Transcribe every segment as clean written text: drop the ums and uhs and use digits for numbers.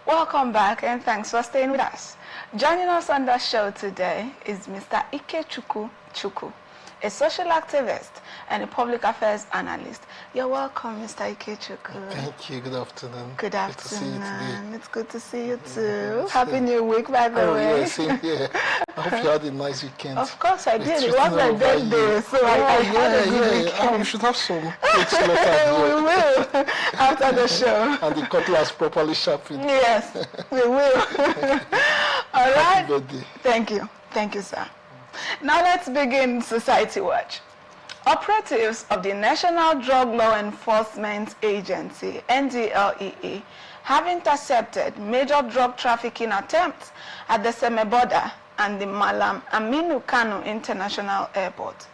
Welcome back and thanks for staying with us. Joining us on the show today is Mr. Ikechukwu Chukwu, a social activist and a public affairs analyst. You're welcome, Mr. Ikechukwu. Thank you. Good afternoon. Good afternoon. Good to see you today. It's good to see you too. Happy New Week, by the way. Yeah, same here. I hope you had a nice weekend. Of course I did. It was my birthday, so I had a good weekend. We should have some cakes later. We will, after the show. And the cutlass properly sharpened. Yes, we will. All right. Happy birthday. Thank you. Thank you, sir. Now let's begin Society Watch. Operatives of the National Drug Law Enforcement Agency, NDLEA, have intercepted major drug trafficking attempts at the Seme border and the Malam Aminu Kano International Airport.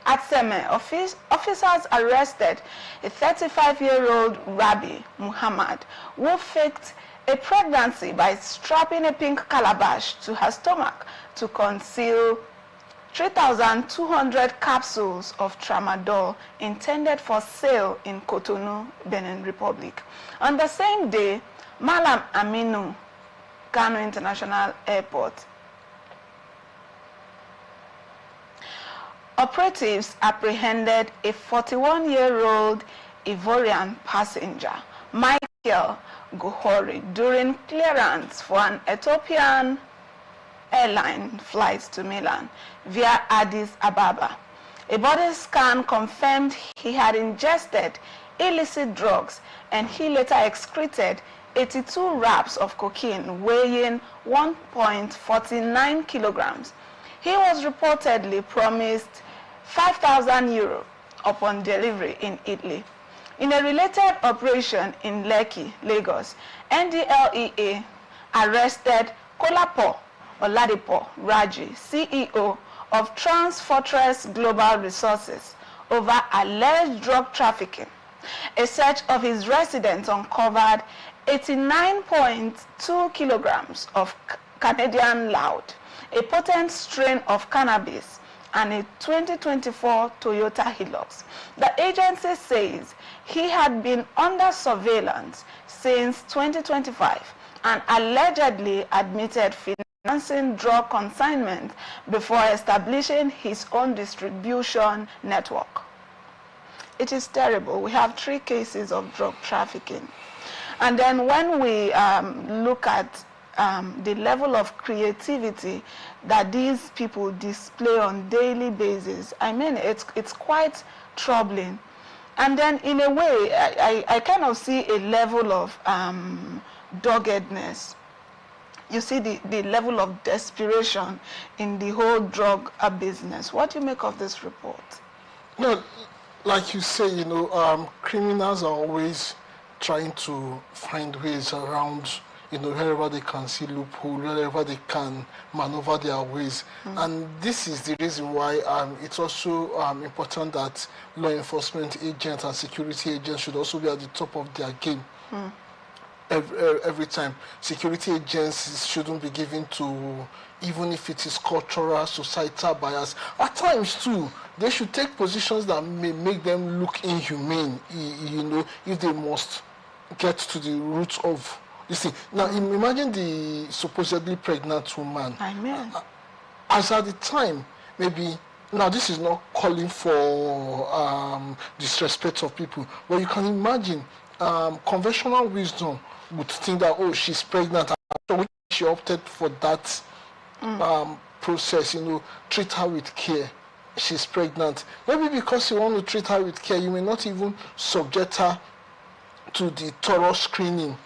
At Seme, officers arrested a 35-year-old Rabbi Muhammad who faked a pregnancy by strapping a pink calabash to her stomach to conceal 3,200 capsules of tramadol intended for sale in Cotonou, Benin Republic. On the same day, Malam Aminu Kano International Airport, operatives apprehended a 41-year-old Ivorian passenger, Michael Gohori, during clearance for an Ethiopian airline flight to Milan via Addis Ababa. A body scan confirmed he had ingested illicit drugs and he later excreted 82 wraps of cocaine weighing 1.49 kilograms. He was reportedly promised 5,000 euro upon delivery in Italy. In a related operation in Lekki, Lagos, NDLEA arrested Kolapo Oladipo Raji, CEO of Trans-Fortress Global Resources, over alleged drug trafficking. A search of his residence uncovered 89.2 kilograms of Canadian loud, a potent strain of cannabis, and a 2024 Toyota Hilux. The agency says he had been under surveillance since 2025 and allegedly admitted financing drug consignment before establishing his own distribution network. It is terrible. We have 3 cases of drug trafficking. And then when we look at the level of creativity that these people display on daily basis, I mean, it's quite troubling. And then in a way, I kind of see a level of doggedness. You see the level of desperation in the whole drug business. What do you make of this report? No, like you say, criminals are always trying to find ways around, wherever they can see loophole, wherever they can maneuver their ways. And this is the reason why it's also important that law enforcement agents and security agents should also be at the top of their game. Every time. Security agents shouldn't be given to, even if it is cultural, societal bias. At times too, they should take positions that may make them look inhumane, if they must get to the roots of this thing. Now, imagine the supposedly pregnant woman. I mean. As at the time, maybe, now this is not calling for disrespect of people, but you can imagine conventional wisdom would think that, oh, she's pregnant, so she opted for that process, treat her with care. She's pregnant. Maybe because you want to treat her with care, you may not even subject her to the thorough screening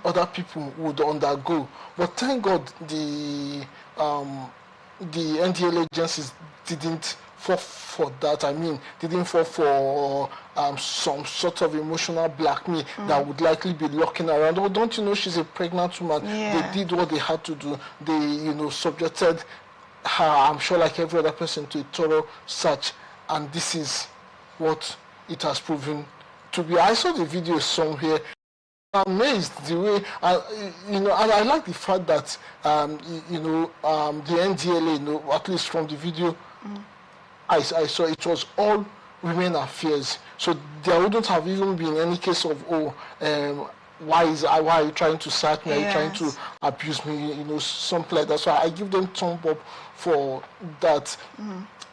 other people would undergo. But thank God the NDL agencies didn't fall for that. I mean, didn't fall for some sort of emotional blackmail that would likely be lurking around. Oh, don't you know she's a pregnant woman? Yeah. They did what they had to do. They, subjected her, I'm sure like every other person, to a thorough search. And this is what it has proven to be. I saw the video somewhere. I'm amazed the way, and I like the fact that, the NDLA, at least from the video, I saw it was all women affairs. So there wouldn't have even been any case of, why are you trying to search me? Are you trying to Yes. abuse me? You know, something like that. So I give them thumb up for that.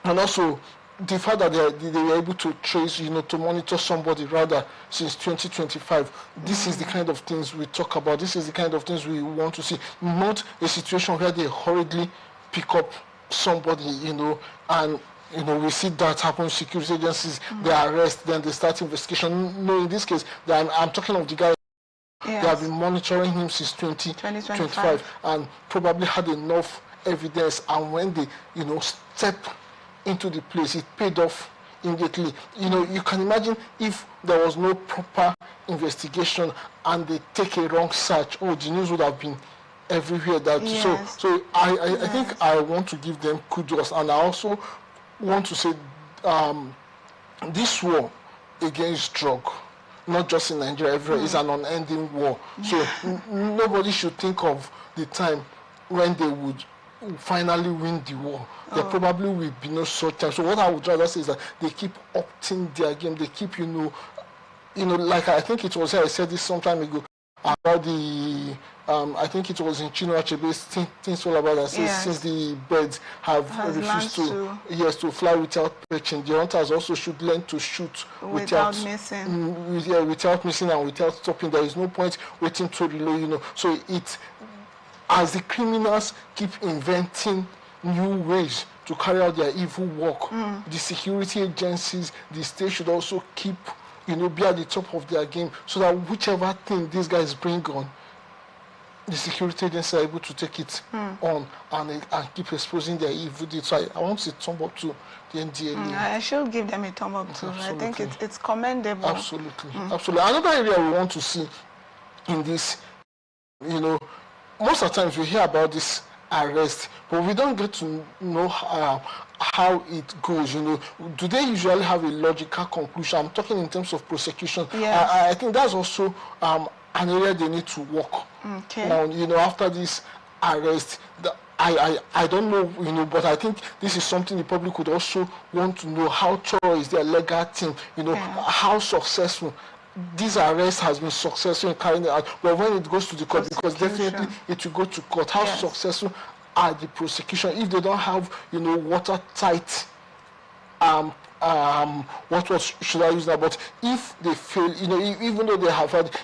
And also the fact that they were able to trace, you know, to monitor somebody rather since 2025. This is the kind of things we talk about. This is the kind of things we want to see. Not a situation where they hurriedly pick up somebody, you know, and you know, we see that happen. Security agencies, they arrest, then they start investigation. No, in this case, I'm talking of the guy. Yes. They have been monitoring him since 2025 and probably had enough evidence. And when they, you know, step into the place, it paid off immediately. You know, you can imagine if there was no proper investigation and they take a wrong search. Oh, the news would have been everywhere. That Yes. so I think I want to give them kudos, and I also want to say this war against drug, not just in Nigeria, everywhere, is an unending war. So nobody should think of the time when they would finally win the war. There probably will be no such time. So what I would rather say is that they keep opting their game. They keep, you know, like I think it was here, I said this some time ago about the I think it was in Chino Achebe's things all about that. Yes. Since the birds have refused to fly without perching, the hunters also should learn to shoot without missing. Without missing and without stopping. There is no point waiting to reload, you know. So as the criminals keep inventing new ways to carry out their evil work, the security agencies, the state should also keep, you know, be at the top of their game, so that whichever thing these guys bring on, the security agencies are able to take it on and keep exposing their evil deeds. So I want to thumb up to the NDLA. I should give them a thumb up too. Absolutely. I think it's commendable. Absolutely, absolutely. Another area we want to see in this, you know, most of the times we hear about this arrest, but we don't get to know how it goes. You know, do they usually have a logical conclusion? I'm talking in terms of prosecution. Yes. I think that's also an area they need to work on. You know, after this arrest, I don't know, you know, but I think this is something the public would also want to know. How thorough is their legal team? You know, how successful this arrest has been successful in carrying it out. But when it goes to the court, because definitely it will go to court, how successful are the prosecution if they don't have, you know, watertight what should I use now? But if they fail, you know, even though they have had,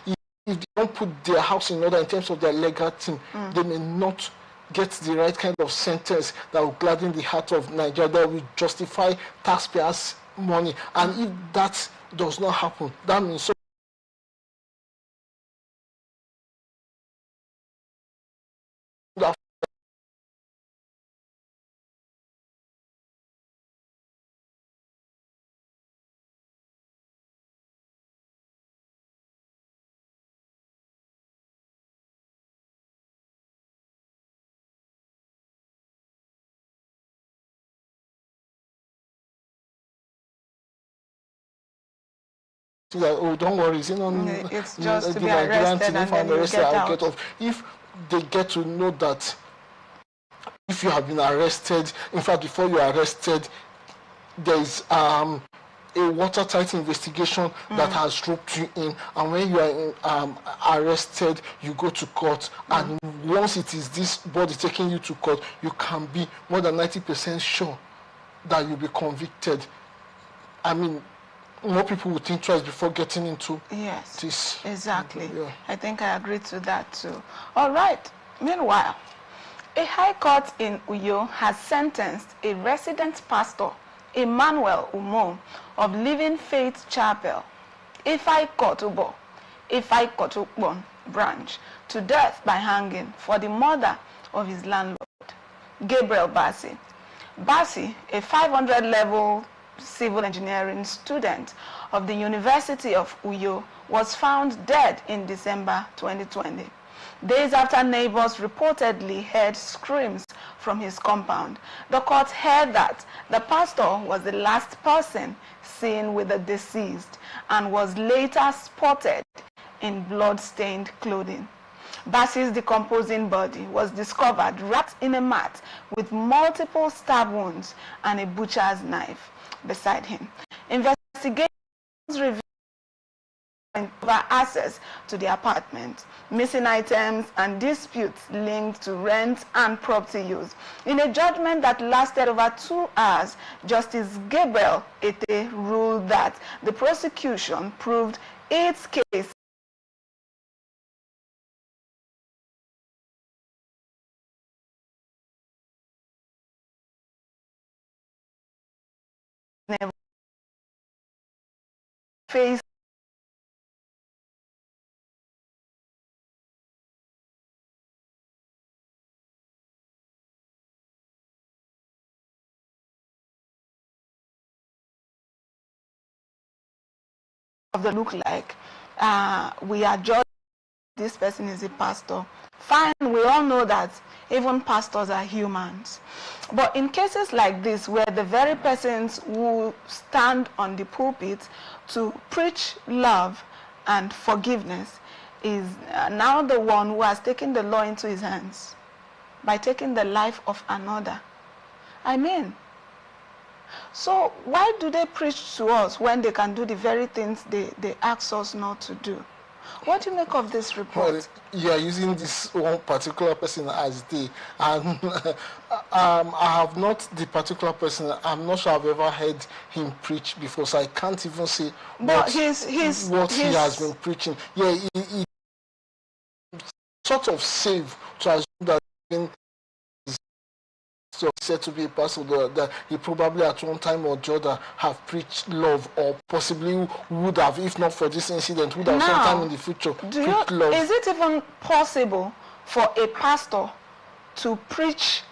if they don't put their house in order in terms of their legal team, they may not get the right kind of sentence that will gladden the heart of Nigeria, that will justify taxpayers' money. And if that does not happen, that means that, don't worry, it's just to be arrested and then you get out. If they get to know that if you have been arrested, in fact, before you are arrested, there is a watertight investigation that has roped you in, and when you are arrested, you go to court, and once it is this body taking you to court, you can be more than 90% sure that you'll be convicted. I mean, more people would think twice before getting into this. Exactly. I think I agree to that too. All right. Meanwhile, a high court in Uyo has sentenced a resident pastor, Emmanuel Umo, of Living Faith Chapel, Ifai Kotubon branch, to death by hanging for the murder of his landlord, Gabriel Bassi. Bassi, a 500-level civil engineering student of the University of Uyo, was found dead in December 2020. Days after neighbors reportedly heard screams from his compound, the court heard that the pastor was the last person seen with the deceased and was later spotted in blood-stained clothing. Bassi's decomposing body was discovered wrapped in a mat with multiple stab wounds and a butcher's knife beside him. Investigations revealed over access to the apartment, missing items, and disputes linked to rent and property use. In a judgment that lasted over 2 hours, Justice Gabriel Ete ruled that the prosecution proved its case face of the look like we are judging this person is a pastor. Fine, we all know that even pastors are humans. But in cases like this, where the very persons who stand on the pulpit to preach love and forgiveness is now the one who has taken the law into his hands by taking the life of another. I mean, so why do they preach to us when they can do the very things they ask us not to do? What do you make of this report? Well, you are using this one particular person as the, and I have not the particular person. I'm not sure I've ever heard him preach before, so I can't even say what he has been preaching. Yeah, he sort of safe to assume that so said to be a pastor that he probably at one time or the other have preached love, or possibly would have, if not for this incident, would have sometime in the future preached love. Is it even possible for a pastor to preach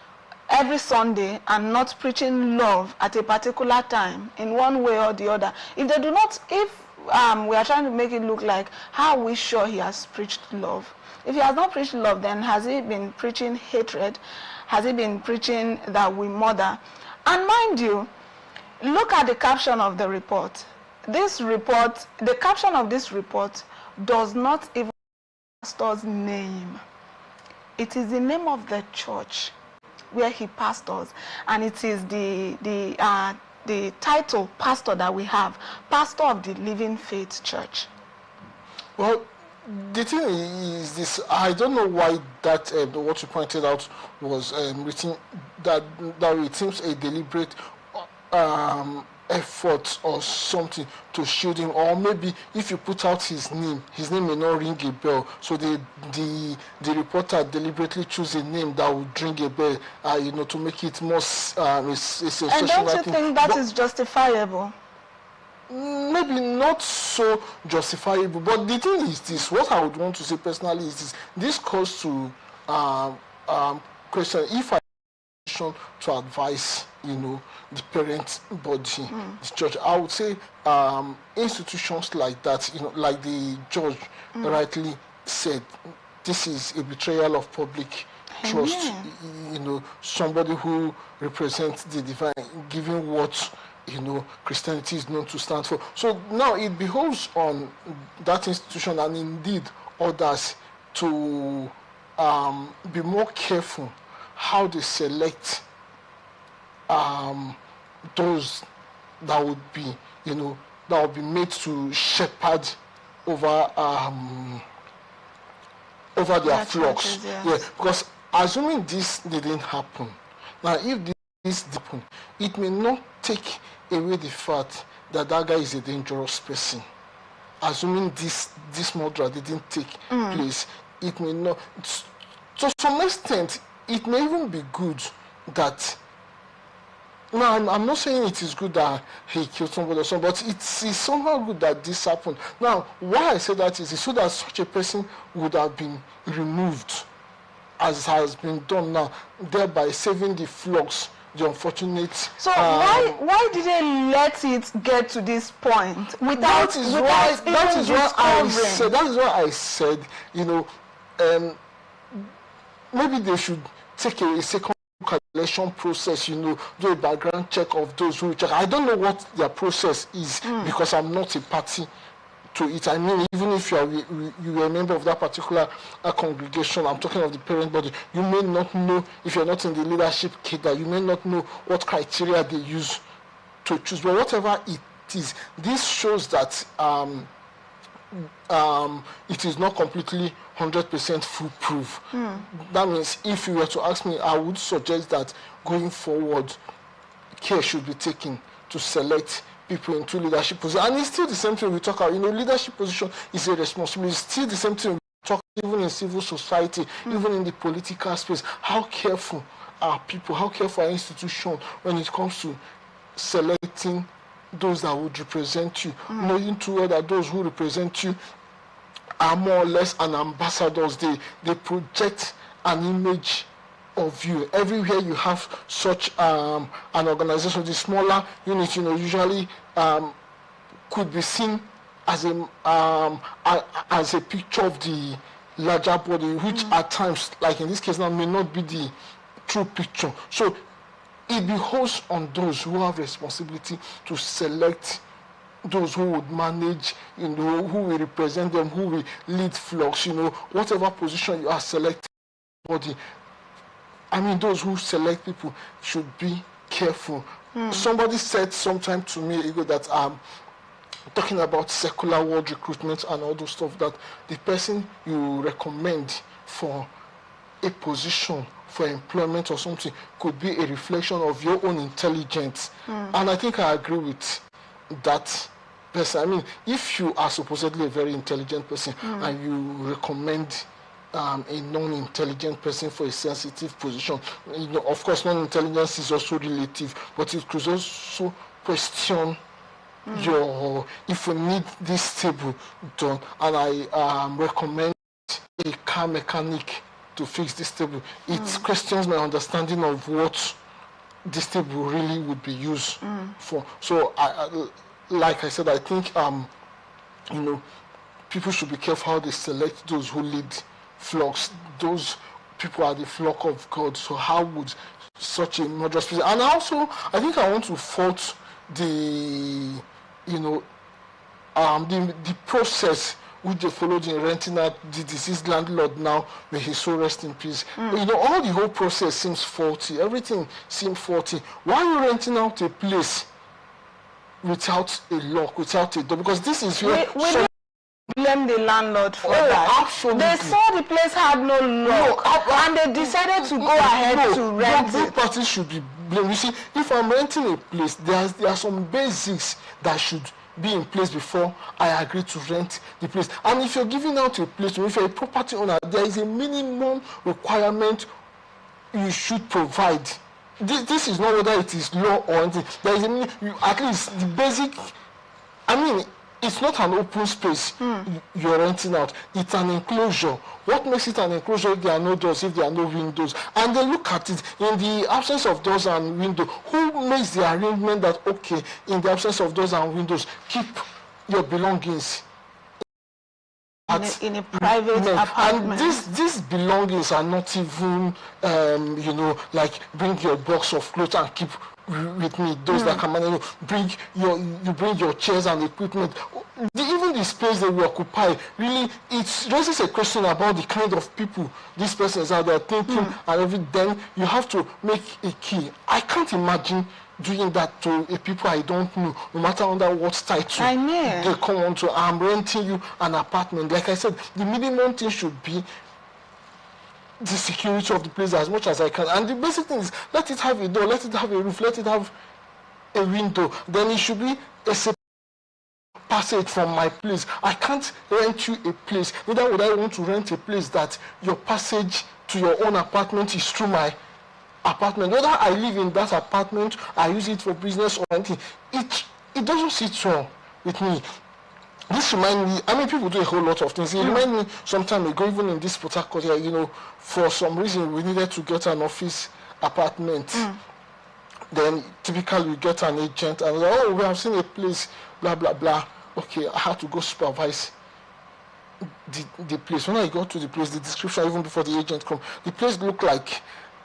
every Sunday and not preaching love at a particular time in one way or the other? If they do not, if we are trying to make it look like, how are we sure he has preached love? If he has not preached love, then has he been preaching hatred? Has he been preaching that we murder? And mind you, look at the caption of the report. This report, the caption of this report does not even pastor's name. It is the name of the church where he pastors, and it is the title pastor that we have, pastor of the Living Faith Church. Well, the thing is this, I don't know why that what you pointed out was written that it seems a deliberate effort or something to shield him, or maybe if you put out his name may not ring a bell, so the reporter deliberately choose a name that would ring a bell, to make it more and don't you think that is justifiable? Maybe not so justifiable, but the thing is this, what I would want to say personally is this calls to question if I to advise the parent body, the church. I would say institutions like that, like the judge rightly said, this is a betrayal of public trust. Somebody who represents the divine, giving what Christianity is known to stand for. So now it behoves on that institution and indeed others to be more careful how they select those that would be, that would be made to shepherd over their flocks. Churches, yes. Yeah, because assuming this didn't happen, now if this happened, it may not take away the fact that guy is a dangerous person. Assuming this murder didn't take place, it may not. To some extent, it may even be good that. Now, I'm not saying it is good that he killed somebody or something, but it's somehow good that this happened. Now, why I say that is so that such a person would have been removed, as has been done now, thereby saving the flocks. The unfortunate. So why did they let it get to this point without? That is why I said. Maybe they should take a second calculation process. Do a background check of those who check. I don't know what their process is because I'm not a party to it. I mean, even if you are a member of that particular congregation, I'm talking of the parent body, you may not know, if you're not in the leadership cadre, you may not know what criteria they use to choose. But whatever it is, this shows that it is not completely 100% foolproof. That means if you were to ask me, I would suggest that going forward, care should be taken to select people into leadership positions. And it's still the same thing we talk about. Leadership position is a responsibility. It's still the same thing we talk even in civil society, even in the political space. How careful are people, how careful are institutions when it comes to selecting those that would represent you, knowing too well that those who represent you are more or less an ambassadors. They project an image of you. Everywhere you have such an organization, the smaller unit, usually could be seen as a picture of the larger body, which at times, like in this case now, may not be the true picture. So it behoves on those who have responsibility to select those who would manage, who will represent them, who will lead flocks, whatever position you are selecting body. I mean, those who select people should be careful. Somebody said sometime to me ago that talking about secular world recruitment and all those stuff, that the person you recommend for a position, for employment or something, could be a reflection of your own intelligence. And I think I agree with that person. I mean, if you are supposedly a very intelligent person and you recommend a non-intelligent person for a sensitive position, of course, non-intelligence is also relative, but it could also question if you need this table done, and I recommend a car mechanic to fix this table, it questions my understanding of what this table really would be used for. So, like I said, I think people should be careful how they select those who lead flocks. Those people are the flock of God. So how would such a murderous person? And also, I think I want to fault the process which they followed in renting out the deceased landlord. Now, may his soul rest in peace. All the whole process seems faulty. Everything seems faulty. Why are you renting out a place without a lock, without a door? Because this is where blame the landlord for that. Absolutely. They saw the place had no lock, and they decided to go ahead to rent it. Both parties should be blamed. You see, if I'm renting a place, there are some basics that should be in place before I agree to rent the place. And if you're giving out a place, if you're a property owner, there is a minimum requirement you should provide. This is not whether it is law or anything. There is at least the basic. I mean, it's not an open space you're renting out. It's an enclosure. What makes it an enclosure if there are no doors, if there are no windows? And they look at it in the absence of doors and windows. Who makes the arrangement that, okay, in the absence of doors and windows, keep your belongings in a private apartment? And these belongings are not even, like bring your box of clothes and keep with me. Those that can manage, bring your chairs and equipment. Even the space they will occupy, really, it raises a question about the kind of people these persons are there thinking and everything. Then you have to make a key. I can't imagine doing that to a people I don't know, no matter under what title they come on to. I'm renting you an apartment. Like I said, the minimum thing should be the security of the place as much as I can. And the basic thing is, let it have a door, let it have a roof, let it have a window. Then it should be a separate passage from my place. I can't rent you a place. Neither would I want to rent a place that your passage to your own apartment is through my apartment. Whether I live in that apartment, I use it for business or anything, it doesn't sit well with me. This reminds me, I mean, people do a whole lot of things. It reminds me some time ago, even in this Port Harcourt here, for some reason we needed to get an office apartment. Then typically we get an agent and we have seen a place, blah, blah, blah. Okay, I had to go supervise the place. When I got to the place, the description, even before the agent come, the place looked like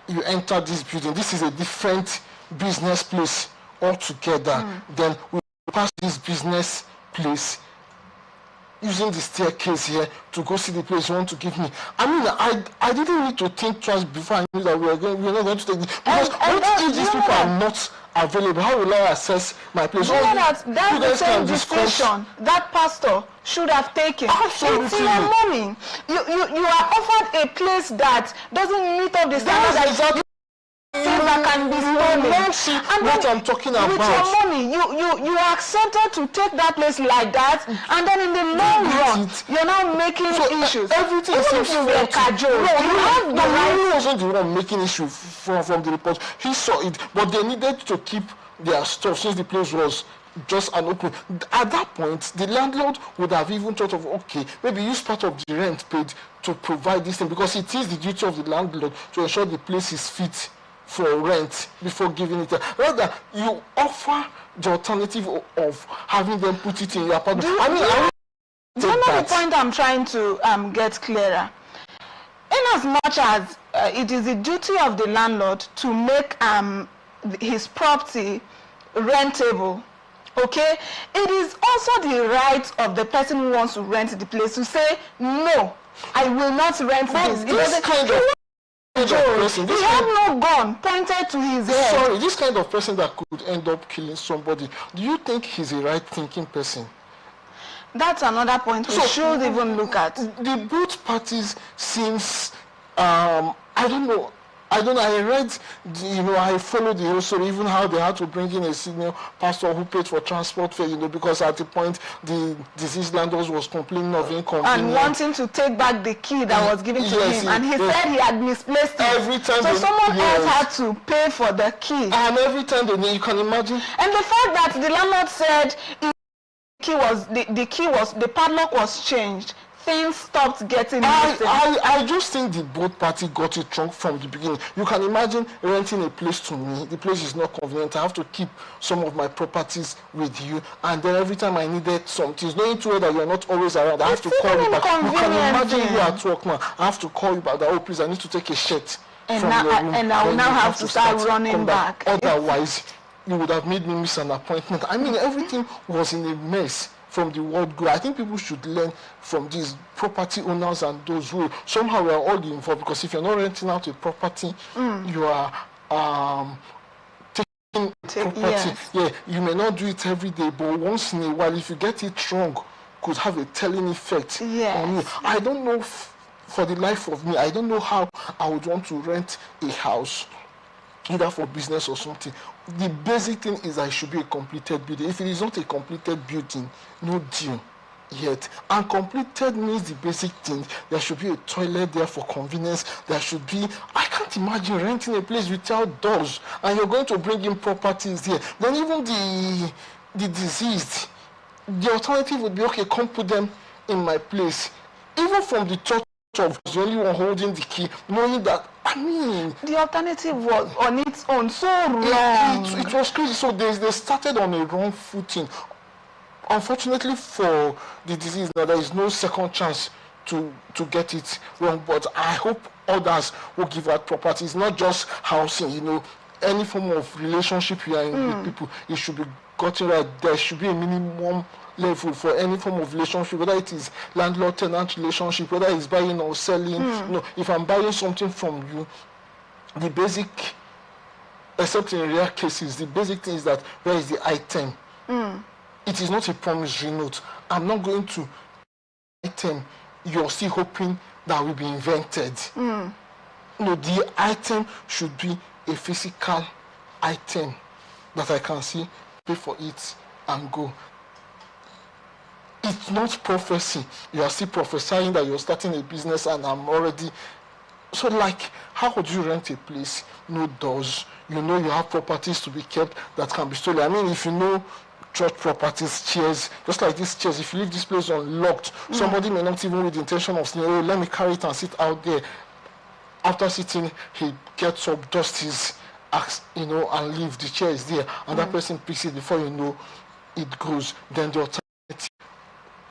you enter this building. This is a different business place altogether. Then we pass this business place. using the staircase here to go see the place you want to give me. I mean, I didn't need to think twice before I knew that we're not going to take this. Because what if these people are not available? How will I assess my place? You know that's the same decision that pastor should have taken. Absolutely. It's your money. You are offered a place that doesn't meet up the standards that exactly. That can be stolen. And what I'm talking about. With your money, you are accepted to take that place like that, and then in the long run, you're now making issues. Everything seems you were cajoled. You have the right. He wasn't the one making issue from the report. He saw it, but they needed to keep their stuff since the place was just an open. At that point, the landlord would have even thought of, okay, maybe use part of the rent paid to provide this thing, because it is the duty of the landlord to ensure the place is fit for rent before giving it. Rather, you offer the alternative of having them put it in your apartment. Do you know the point I'm trying to get clearer? In as much as it is the duty of the landlord to make his property rentable, okay, it is also the right of the person who wants to rent the place to say, no, I will not rent this. This kind of person, he had no gun pointed to his head. Sorry, this kind of person that could end up killing somebody, do you think he's a right-thinking person? That's another point we should even look at. The both parties seems, I don't know, I read, I followed the whole story, even how they had to bring in a senior pastor who paid for transport fare, because at the point the deceased landlord was complaining of inconvenience. And wanting to take back the key that was given to him. And he said he had misplaced it. Every time so someone else had to pay for the key. And every time you can imagine. And the fact that the landlord said the padlock was changed, things stopped getting missing. I just think the both parties got it wrong from the beginning. You can imagine renting a place to me. The place is not convenient. I have to keep some of my properties with you, and then every time I needed something, knowing too well that you're not always around, I have to call you back. You can imagine you at work now. I have to call you back. Oh, please, I need to take a shirt from your room. And I will now have to start running back. Otherwise, you would have made me miss an appointment. I mean, everything was in a mess from the word go. I think people should learn from these property owners and those who somehow are all involved, because if you're not renting out a property, you are taking property. Yes. Yeah, you may not do it every day, but once in a while, if you get it wrong, could have a telling effect on you. I don't know, for the life of me, I don't know how I would want to rent a house, either for business or something. The basic thing is that it should be a completed building. If it is not a completed building, no deal yet. And completed means the basic thing. There should be a toilet there for convenience. There should be, I can't imagine renting a place without doors, and you're going to bring in properties here. Then even the deceased, the alternative would be, okay, come put them in my place. Even from the church of the only one holding the key, knowing that, I mean, the alternative was on its own so wrong. It was crazy. So they started on a wrong footing. Unfortunately for the disease, now there is no second chance to get it wrong. But I hope others will give out properties, not just housing. Any form of relationship you are in with people, it should be gotten right. There should be a minimum level for any form of relationship, whether it is landlord-tenant relationship, whether it's buying or selling. If I'm buying something from you, the basic, except in rare cases, the basic thing is that where is the item? It is not a promissory note. I'm not going to item you're still hoping that will be invented. No, the item should be a physical item that I can see, pay for it, and go. It's not prophecy. You are still prophesying that you're starting a business and I'm already... So, how would you rent a place? No doors. You have properties to be kept that can be stolen. I mean, if you know church properties, chairs, just like these chairs, if you leave this place unlocked, somebody may not even with the intention of saying, oh, let me carry it and sit out there. After sitting, he gets up, dusts his axe, and leave. The chair is there, and that person picks it before you know it goes. Then the alternative,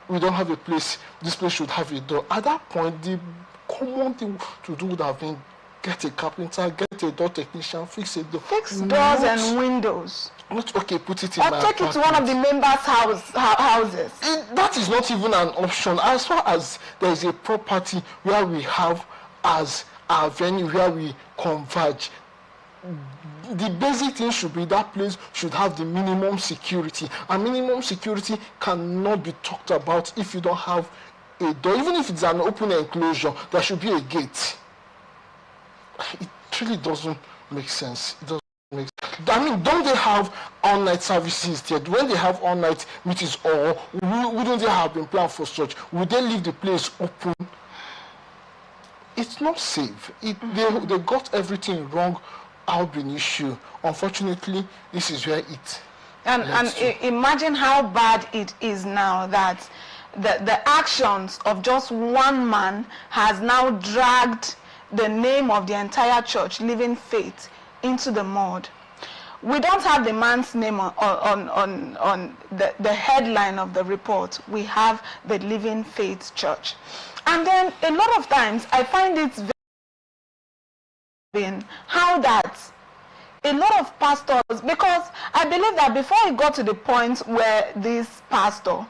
we don't have a place, this place should have a door. At that point, the common thing to do would have been get a carpenter, get a door technician, fix a door. Fix doors and windows. Not okay, put it in or my take it to one of the members' houses. That is not even an option. As far as there is a property where we have as our venue where we converge, the basic thing should be that place should have the minimum security. And minimum security cannot be talked about if you don't have a door. Even if it's an open enclosure, there should be a gate. It really doesn't make sense. It doesn't make sense. I mean, don't they have all-night services there? When they have all-night meetings, or wouldn't they have been planned for such? Would they leave the place open? It's not safe. They got everything wrong. Out an issue. Unfortunately, this is where it. And imagine how bad it is now that the actions of just one man has now dragged the name of the entire church, Living Faith, into the mud. We don't have the man's name on the headline of the report. We have the Living Faith Church. And then a lot of times I find it very how that a lot of pastors, because I believe that before it got to the point where this pastor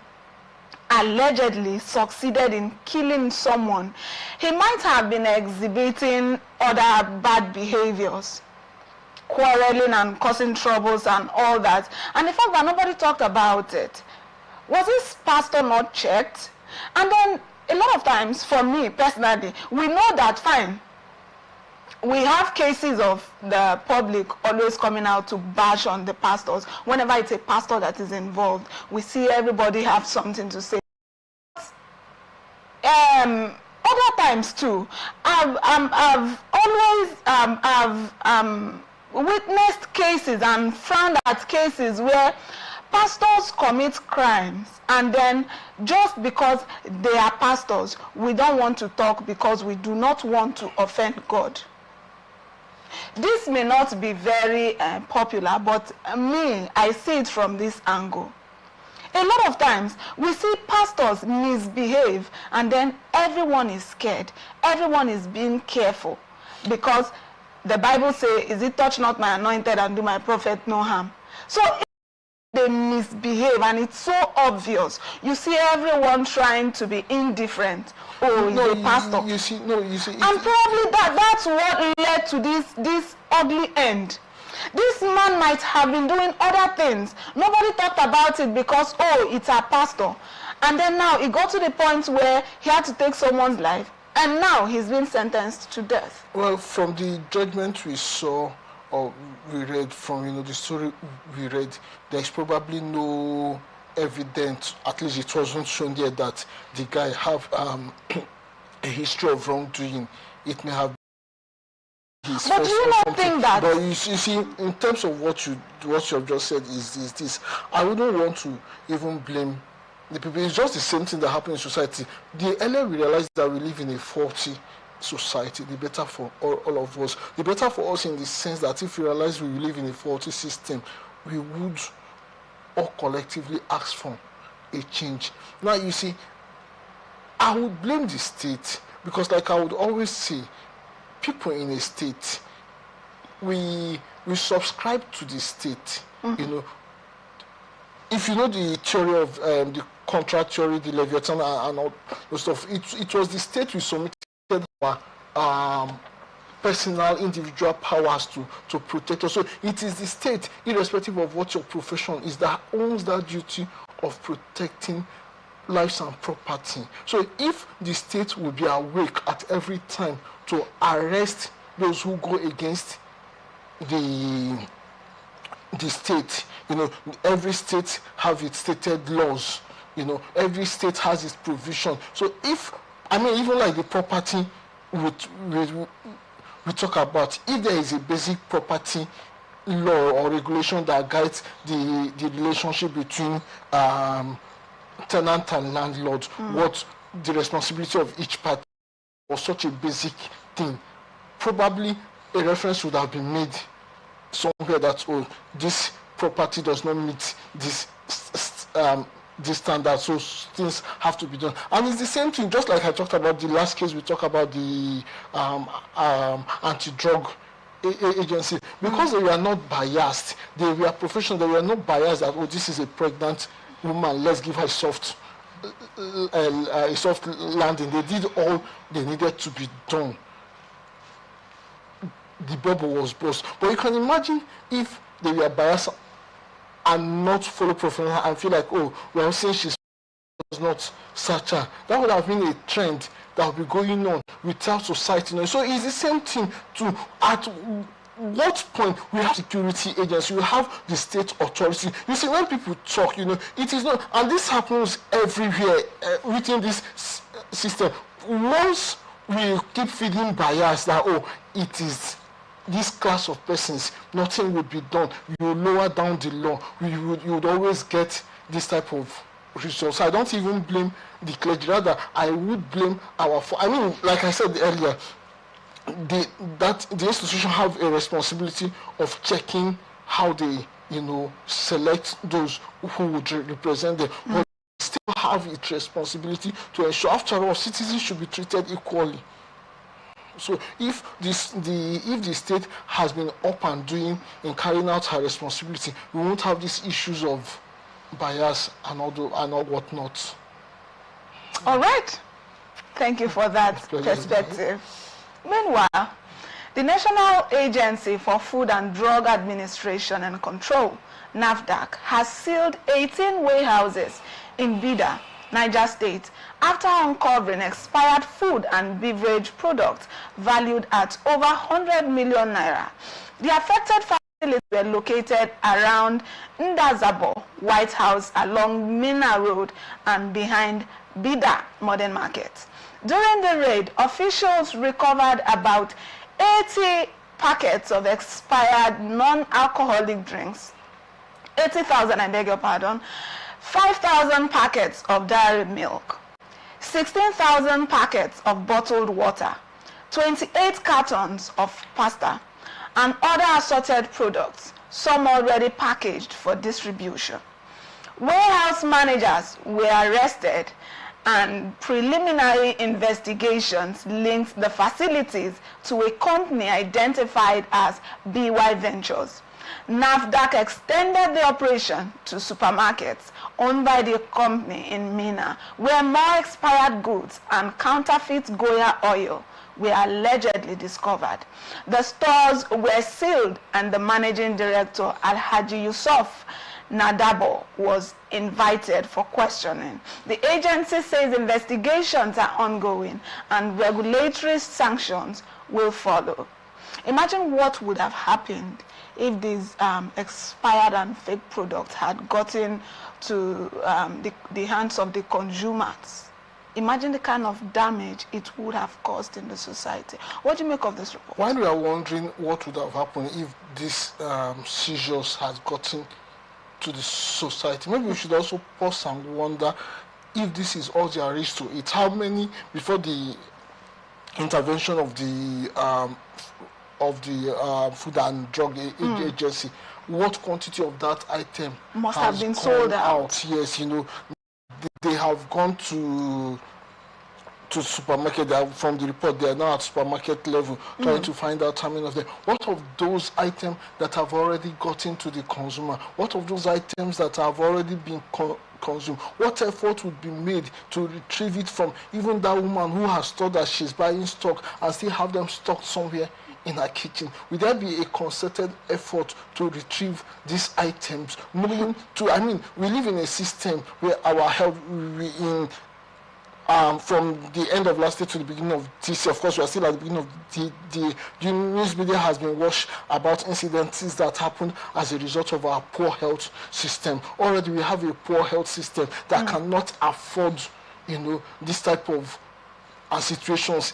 allegedly succeeded in killing someone, he might have been exhibiting other bad behaviors, quarreling and causing troubles and all that. And the fact that nobody talked about it, was this pastor not checked? And then a lot of times, for me personally, we know that fine, we have cases of the public always coming out to bash on the pastors. Whenever it's a pastor that is involved, we see everybody have something to say. Other times too, I've always witnessed cases and frowned at cases where pastors commit crimes, and then just because they are pastors, we don't want to talk because we do not want to offend God. This may not be very popular, but I see it from this angle. A lot of times, we see pastors misbehave, and then everyone is scared. Everyone is being careful, because the Bible says, "Is it touch not my anointed and do my prophet no harm?" So they misbehave, and it's so obvious. You see everyone trying to be indifferent. Oh, no, he's a pastor. You see. And probably that's what led to this ugly end. This man might have been doing other things. Nobody talked about it because, oh, it's a pastor. And then now it got to the point where he had to take someone's life, and now he's been sentenced to death. Well, from the judgment we saw, or we read from, the story we read, there's probably no evidence, at least it wasn't shown there, that the guy have a history of wrongdoing. It may have been his but first do you not think that? But you see, in terms of what you have just said is this. I wouldn't want to even blame the people. It's just the same thing that happened in society. The earlier we realize that we live in a faulty society, the better for all of us. The better for us in the sense that if we realize we live in a faulty system, we would all collectively ask for a change. Now you see, I would blame the state, because like I would always say, people in a state, we subscribe to the state. Mm-hmm. If you know the theory of the contract theory, the Leviathan and all those stuff, it was the state we submitted our personal, individual powers to protect us. So it is the state, irrespective of what your profession is, that owns that duty of protecting lives and property. So if the state will be awake at every time to arrest those who go against the state, every state have its stated laws, every state has its provision. So even like the property we talk about, if there is a basic property law or regulation that guides the relationship between tenant and landlord, what the responsibility of each party, or such a basic thing, probably a reference would have been made somewhere that, oh, this property does not meet this this standard, so things have to be done. And it's the same thing, just like I talked about the last case, we talked about the anti-drug agency, because they were not biased, they were professional, they were not biased that, oh, this is a pregnant woman, let's give her a soft landing. They did all they needed to be done. The bubble was burst. But you can imagine if they were biased and not follow professional and feel like, oh, well, since she's not such a, that would have been a trend that would be going on without society knowing. So it's the same thing to, at what point we have security agents, we have the state authority. You see, when people talk, it is not, and this happens everywhere within this system. Once we keep feeding bias that, oh, it is this class of persons, nothing would be done. You lower down the law, you would always get this type of results. I don't even blame the clergy, rather I would blame like I said earlier, the institution have a responsibility of checking how they select those who would represent them, but still have its responsibility to ensure, after all, citizens should be treated equally. So if the state has been up and doing in carrying out her responsibility, we won't have these issues of bias and all whatnot. All right. Thank you for that perspective. Meanwhile, the National Agency for Food and Drug Administration and Control, NAFDAC, has sealed 18 warehouses in Bida, Niger State, after uncovering expired food and beverage products valued at over 100 million naira. The affected facilities were located around Ndazabo White House along Mina Road and behind Bida Modern Market. During the raid, officials recovered about 80 packets of expired non-alcoholic drinks, 80,000, I beg your pardon, 5,000 packets of dairy milk, 16,000 packets of bottled water, 28 cartons of pasta, and other assorted products, some already packaged for distribution. Warehouse managers were arrested, and preliminary investigations linked the facilities to a company identified as BY Ventures. NAFDAC extended the operation to supermarkets owned by the company in Mina, where more expired goods and counterfeit Goya oil were allegedly discovered. The stores were sealed, and the managing director, Alhaji Yusuf Nadabo, was invited for questioning. The agency says investigations are ongoing and regulatory sanctions will follow. Imagine what would have happened if these expired and fake products had gotten to the hands of the consumers. Imagine the kind of damage it would have caused in the society. What do you make of this report? While we are wondering what would have happened if these seizures had gotten to the society, maybe we should also pause and wonder if this is all there is to it. How many, before the intervention of the Food and Drug Agency, what quantity of that item must have been sold out? Yes, they have gone to supermarket. From the report, they are now at supermarket level trying to find out how many of them. What of those items that have already gotten to the consumer? What of those items that have already been consumed? What effort would be made to retrieve it from even that woman who has thought that she's buying stock and still have them stocked somewhere in her kitchen? Will there be a concerted effort to retrieve these items? We live in a system where our health, from the end of last year to the beginning of this year, of course, we are still at the beginning of the news media has been washed about incidents that happened as a result of our poor health system. Already we have a poor health system that cannot afford, this type of situations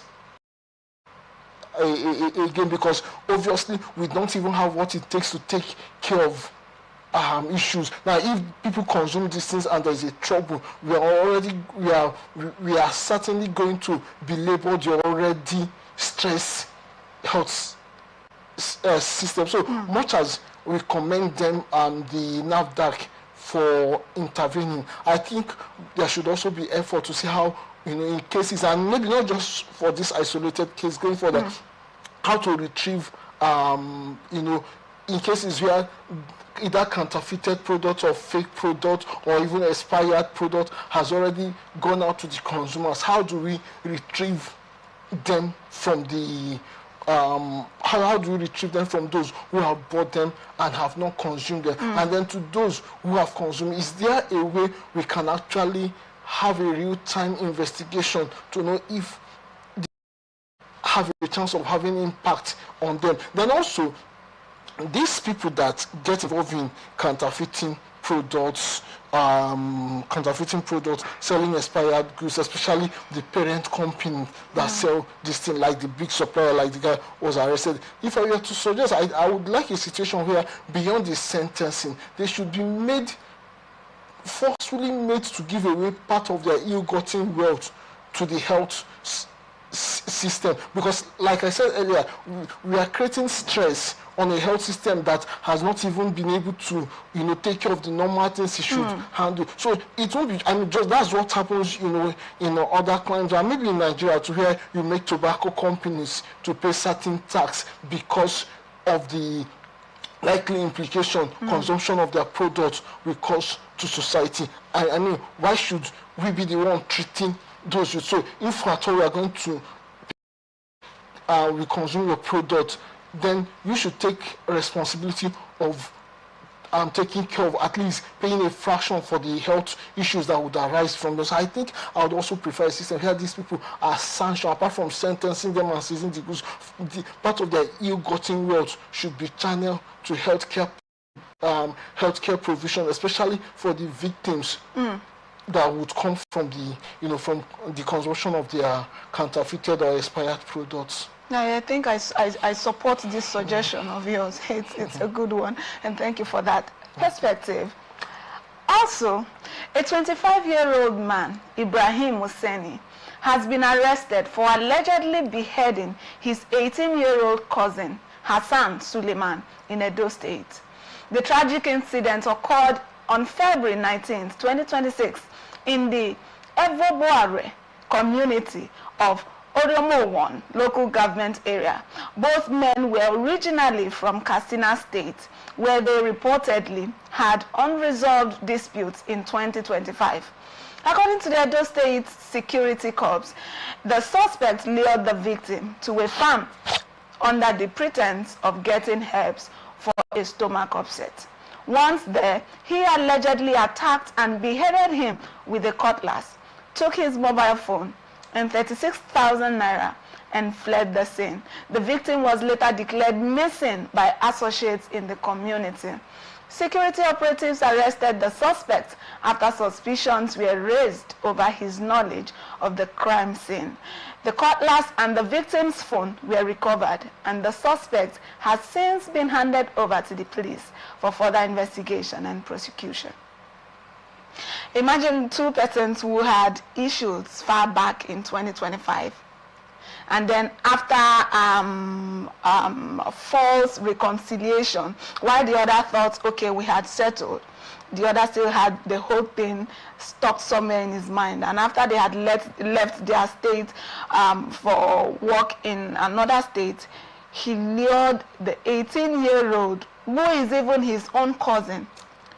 again, because obviously we don't even have what it takes to take care of issues. Now, if people consume these things and there's a trouble, we are certainly going to be labeled the already stressed health system. So much as we commend them, the NAFDAC, for intervening. I think there should also be effort to see how, in cases, and maybe not just for this isolated case, going further, how to retrieve, in cases where either counterfeited product or fake product or even expired product has already gone out to the consumers. How do we retrieve them from the how do we retrieve them from those who have bought them and have not consumed them? And then to those who have consumed, is there a way we can actually have a real-time investigation to know if they have a chance of having impact on them? Then also, these people that get involved in counterfeiting products, selling expired goods, especially the parent company that sell this thing, like the big supplier, like the guy was arrested. If I were to suggest, I would like a situation where beyond the sentencing, they should be forcefully made to give away part of their ill-gotten wealth to the health system, because like I said earlier, we are creating stress on a health system that has not even been able to take care of the normal things it should handle. So it won't be, just that's what happens in other countries, and maybe in Nigeria, to where you make tobacco companies to pay certain tax because of the likely implication consumption of their products will cause to society. I mean, why should we be the one treating those youth? So if at all we are going to we consume your product, then you should take responsibility of taking care of, at least paying a fraction for the health issues that would arise from this. I think I would also prefer a system where these people are sanctioned, apart from sentencing them and seizing the goods. Part of their ill-gotten wealth should be channeled to healthcare provision, especially for the victims that would come from the from the consumption of their counterfeited or expired products. I think I support this suggestion of yours. It's a good one, and thank you for that perspective. Also, a 25-year-old man, Ibrahim Hussaini, has been arrested for allegedly beheading his 18-year-old cousin, Hassan Suleiman, in Edo State. The tragic incident occurred on February 19, 2026, in the Evoboare community of Oriomo 1 local government area. Both men were originally from Katsina State, where they reportedly had unresolved disputes in 2025. According to the Edo State Security Corps, the suspect lured the victim to a farm under the pretense of getting herbs for a stomach upset. Once there, he allegedly attacked and beheaded him with a cutlass, took his mobile phone and 36,000 naira and fled the scene. The victim was later declared missing by associates in the community. Security operatives arrested the suspect after suspicions were raised over his knowledge of the crime scene. The cutlass and the victim's phone were recovered, and the suspect has since been handed over to the police for further investigation and prosecution. Imagine two persons who had issues far back in 2025, and then after false reconciliation, while the other thought, okay, we had settled, the other still had the whole thing stuck somewhere in his mind. And after they had left their state for work in another state, he lured the 18-year-old, who is even his own cousin,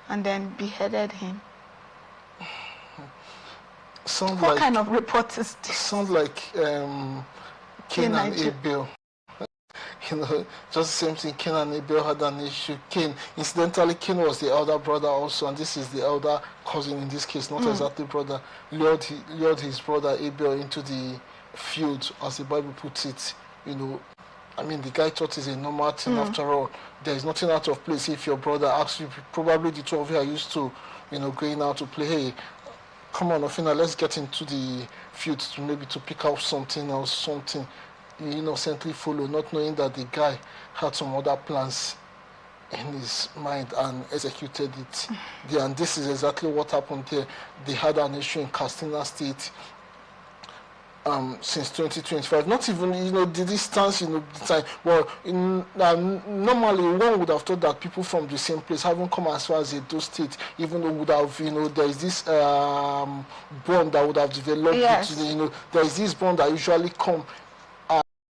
and then beheaded him. What kind of report is this? Sounds like Cain and Abel. Just the same thing. Cain and Abel had an issue. Incidentally, Cain was the elder brother also, and this is the elder cousin in this case, not exactly brother. Lured his brother Abel into the field, as the Bible puts it. I mean, the guy thought it's a normal thing. After all, there is nothing out of place if your brother asks you. Probably the two of you are used to, going out to play. Hey, come on, Ofina, let's get into the field to pick out something else, something. You innocently follow, not knowing that the guy had some other plans in his mind and executed it. And this is exactly what happened there. They had an issue in Katsina State. since 2025. Not even, the distance, the time. Well, normally one would have thought that people from the same place haven't come as far as Edo State, even though would have, there is this bond that would have developed. Yes. There is this bond that usually come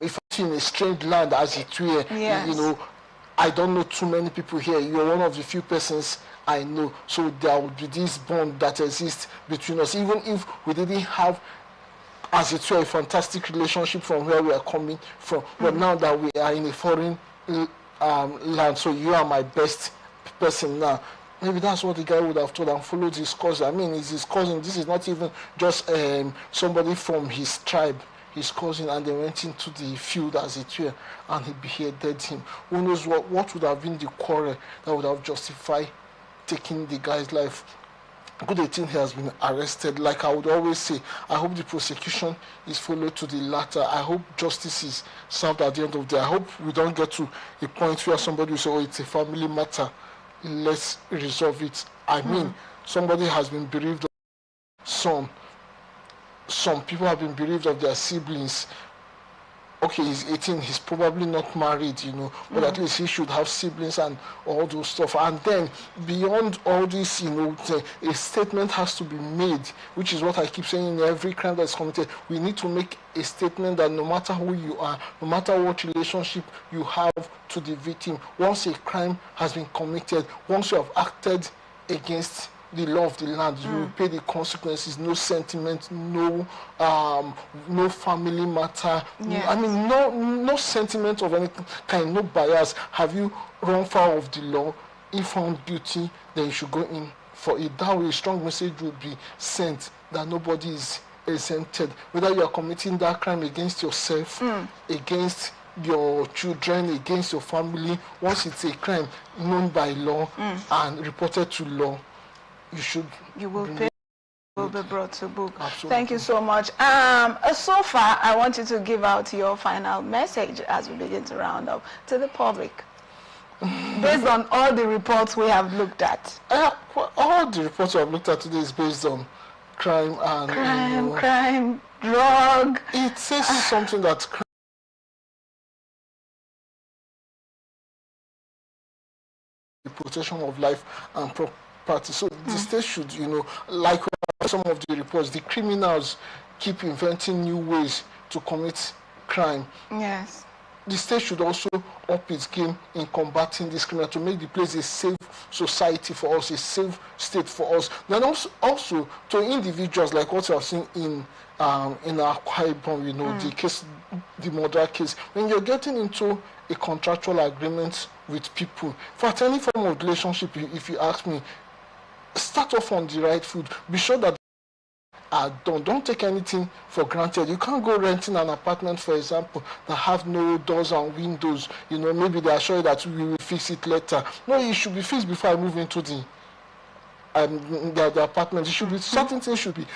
if in a strange land, as it were. Yes. I don't know too many people here. You're one of the few persons I know. So there would be this bond that exists between us, even if we didn't have, as it were, a fantastic relationship from where we are coming from. But now that we are in a foreign land, so you are my best person now. Maybe that's what the guy would have told and followed his cousin. I mean, it's his cousin. This is not even just somebody from his tribe, his cousin, and they went into the field, as it were, and he beheaded him. Who knows what would have been the quarrel that would have justified taking the guy's life. Good 18 has been arrested. Like I would always say, I hope the prosecution is followed to the latter. I hope justice is served at the end of the day. I hope we don't get to a point where somebody will say, oh, it's a family matter, let's resolve it. I mean, somebody has been bereaved of son. Some people have been bereaved of their siblings. Okay, he's 18, he's probably not married, but at least he should have siblings and all those stuff. And then beyond all this, a statement has to be made, which is what I keep saying in every crime that's committed. We need to make a statement that no matter who you are, no matter what relationship you have to the victim, once a crime has been committed, once you have acted against the law of the land, you will pay the consequences. No sentiment, no family matter. Yes. I mean, no sentiment of any kind, no bias. Have you run foul of the law? If found guilty, then you should go in for it. That way, a strong message will be sent that nobody is exempted. Whether you are committing that crime against yourself, against your children, against your family, once it's a crime known by law and reported to law, you will be brought to book. Absolutely. Thank you so much. So far, I want you to give out your final message as we begin to round up to the public, based on all the reports we have looked at. All the reports we have looked at today is based on crime and crime, drug. It says something that the protection of life and property. So the state should, like some of the reports, the criminals keep inventing new ways to commit crime. Yes. The state should also up its game in combating this crime to make the place a safe society for us, a safe state for us. Then also to individuals, like what you have seen in our Ibom, the case, the murder case. When you're getting into a contractual agreement with people, for any form of relationship, if you ask me, start off on the right foot. Be sure that don't take anything for granted. You can't go renting an apartment, for example, that have no doors and windows. Maybe they assure you that we will fix it later. No, it should be fixed before I move into the apartment. It should be certain things should be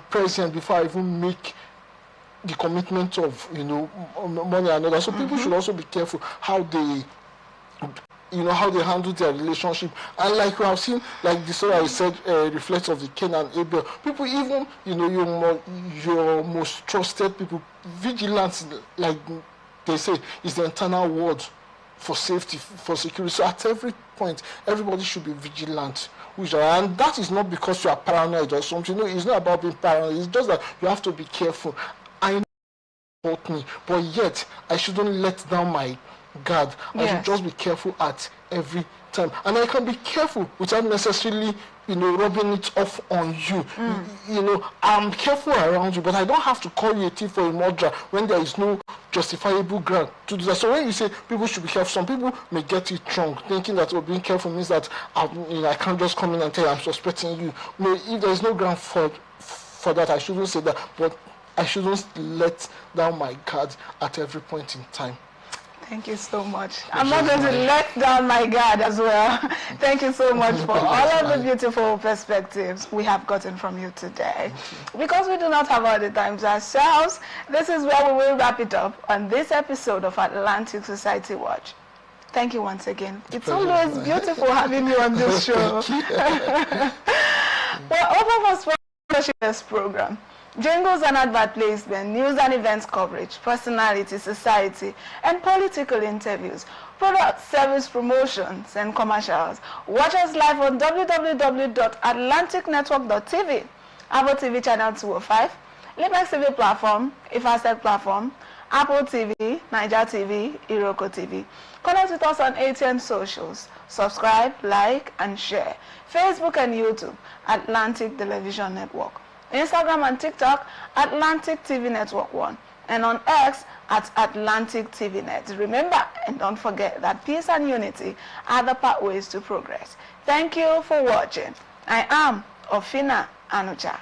present before I even make the commitment of money and other. So people should also be careful how they handle their relationship. And like we have seen, like the story I said reflects of the Cain and Abel. People, even your most trusted people, vigilance, like they say, is the internal word for safety, for security. So at every point, everybody should be vigilant. And that is not because you are paranoid or something. No, it's not about being paranoid. It's just that you have to be careful. I know it hurt me, but yet I shouldn't let down my guard. I should just be careful at every time, and I can be careful without necessarily rubbing it off on you. I'm careful around you, but I don't have to call you a thief or a murderer when there is no justifiable ground to do that. So when you say people should be careful, some people may get it wrong, thinking that being careful means that I can't just come in and tell you I'm suspecting you. If there is no ground for that, I shouldn't say that, but I shouldn't let down my guard at every point in time. Thank you so much. I'm not going to let down my guard as well. Thank you so much for all of the beautiful perspectives we have gotten from you today. Because we do not have all the time ourselves, this is where we will wrap it up on this episode of Atlantic Society Watch. Thank you once again. It's always beautiful having you on this show. Well, all of us Unkoshi's program. Jingles and advert placement, news and events coverage, personality, society, and political interviews, product service promotions, and commercials. Watch us live on www.atlanticnetwork.tv, Apple TV channel 205, Limex TV platform, Ifasec platform, Apple TV, Niger TV, Iroko TV. Connect with us on ATN socials. Subscribe, like, and share. Facebook and YouTube, Atlantic Television Network. Instagram and TikTok, Atlantic TV Network 1. And on X, at Atlantic TV Net. Remember, and don't forget that peace and unity are the pathways to progress. Thank you for watching. I am Ofina Anucha.